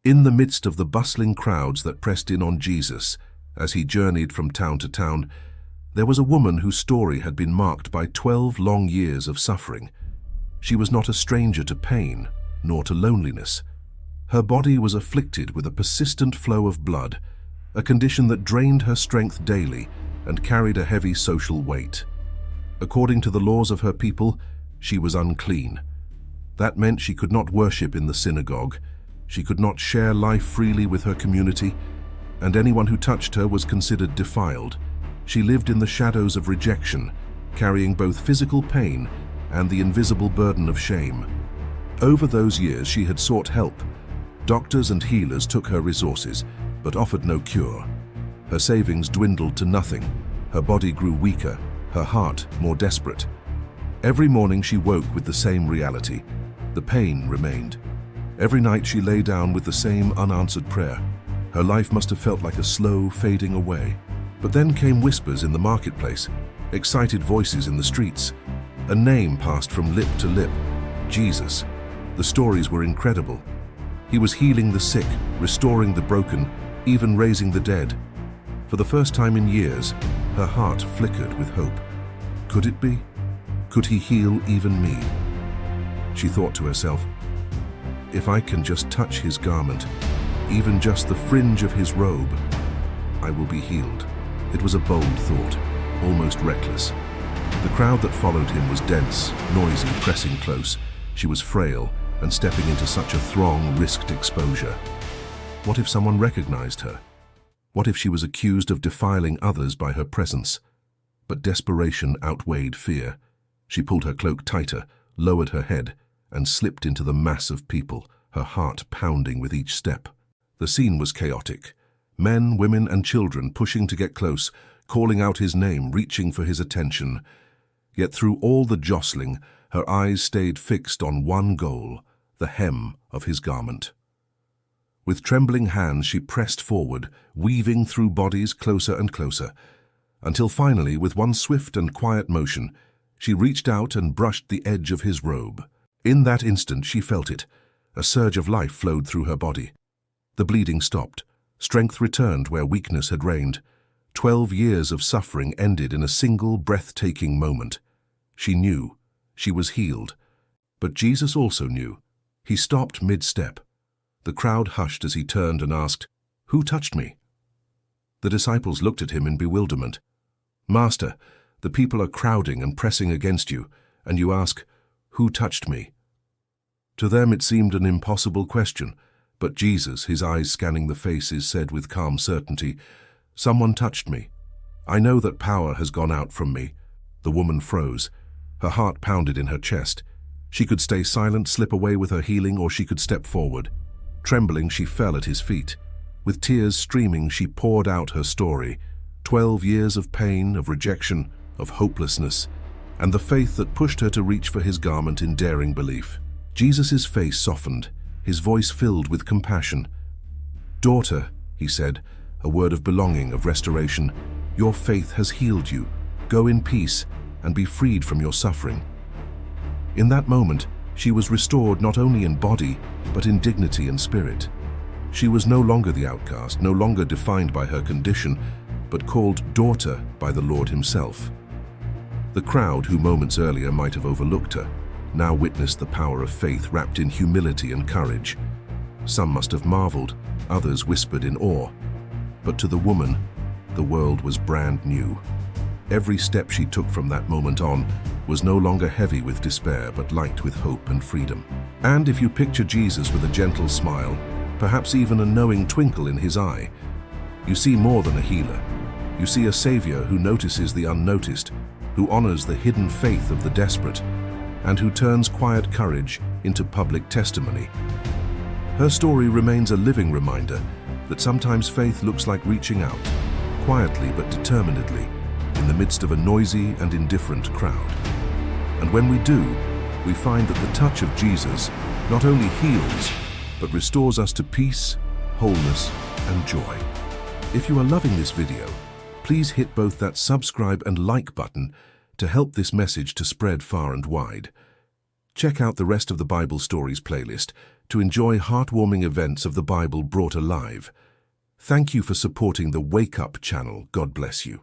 In the midst of the bustling crowds that pressed in on Jesus as he journeyed from town to town, there was a woman whose story had been marked by 12 long years of suffering. She was not a stranger to pain, nor to loneliness. Her body was afflicted with a persistent flow of blood, a condition that drained her strength daily and carried a heavy social weight. According to the laws of her people, she was unclean. That meant she could not worship in the synagogue, she could not share life freely with her community, and anyone who touched her was considered defiled. She lived in the shadows of rejection, carrying both physical pain and the invisible burden of shame. Over those years, she had sought help. Doctors and healers took her resources, but offered no cure. Her savings dwindled to nothing. Her body grew weaker, her heart more desperate. Every morning she woke with the same reality. The pain remained. Every night she lay down with the same unanswered prayer. Her life must have felt like a slow fading away. But then came whispers in the marketplace, excited voices in the streets. A name passed from lip to lip: Jesus. The stories were incredible. He was healing the sick, restoring the broken, even raising the dead. For the first time in years, her heart flickered with hope. Could it be? Could he heal even me? She thought to herself, if I can just touch his garment, even just the fringe of his robe, I will be healed. It was a bold thought, almost reckless. The crowd that followed him was dense, noisy, pressing close. She was frail, and stepping into such a throng risked exposure. What if someone recognized her? What if she was accused of defiling others by her presence? But desperation outweighed fear. She pulled her cloak tighter, lowered her head, and slipped into the mass of people, her heart pounding with each step. The scene was chaotic. Men, women, and children pushing to get close, calling out his name, reaching for his attention. Yet through all the jostling, her eyes stayed fixed on one goal: the hem of his garment. With trembling hands she pressed forward, weaving through bodies closer and closer, until finally, with one swift and quiet motion, she reached out and brushed the edge of his robe. In that instant she felt it. A surge of life flowed through her body. The bleeding stopped. Strength returned where weakness had reigned. 12 years of suffering ended in a single breathtaking moment. She knew. She was healed. But Jesus also knew. He stopped mid-step. The crowd hushed as he turned and asked, "Who touched me?" The disciples looked at him in bewilderment. "Master, the people are crowding and pressing against you, and you ask, 'Who touched me?'" To them it seemed an impossible question, but Jesus, his eyes scanning the faces, said with calm certainty, "Someone touched me. I know that power has gone out from me." The woman froze. Her heart pounded in her chest. She could stay silent, slip away with her healing, or she could step forward. Trembling, she fell at his feet. With tears streaming, she poured out her story. 12 years of pain, of rejection, of hopelessness, and the faith that pushed her to reach for his garment in daring belief. Jesus' face softened, his voice filled with compassion. "Daughter," he said, a word of belonging, of restoration, "your faith has healed you. Go in peace and be freed from your suffering." In that moment, she was restored not only in body, but in dignity and spirit. She was no longer the outcast, no longer defined by her condition, but called daughter by the Lord himself. The crowd, who moments earlier might have overlooked her, now witnessed the power of faith wrapped in humility and courage. Some must have marveled, others whispered in awe. But to the woman, the world was brand new. Every step she took from that moment on was no longer heavy with despair, but light with hope and freedom. And if you picture Jesus with a gentle smile, perhaps even a knowing twinkle in his eye, you see more than a healer. You see a Savior who notices the unnoticed, who honors the hidden faith of the desperate, and who turns quiet courage into public testimony. Her story remains a living reminder that sometimes faith looks like reaching out, quietly but determinedly, in the midst of a noisy and indifferent crowd. And when we do, we find that the touch of Jesus not only heals, but restores us to peace, wholeness, and joy. If you are loving this video, please hit both that subscribe and like button to help this message to spread far and wide. Check out the rest of the Bible Stories playlist to enjoy heartwarming events of the Bible brought alive. Thank you for supporting the Wake Up channel. God bless you.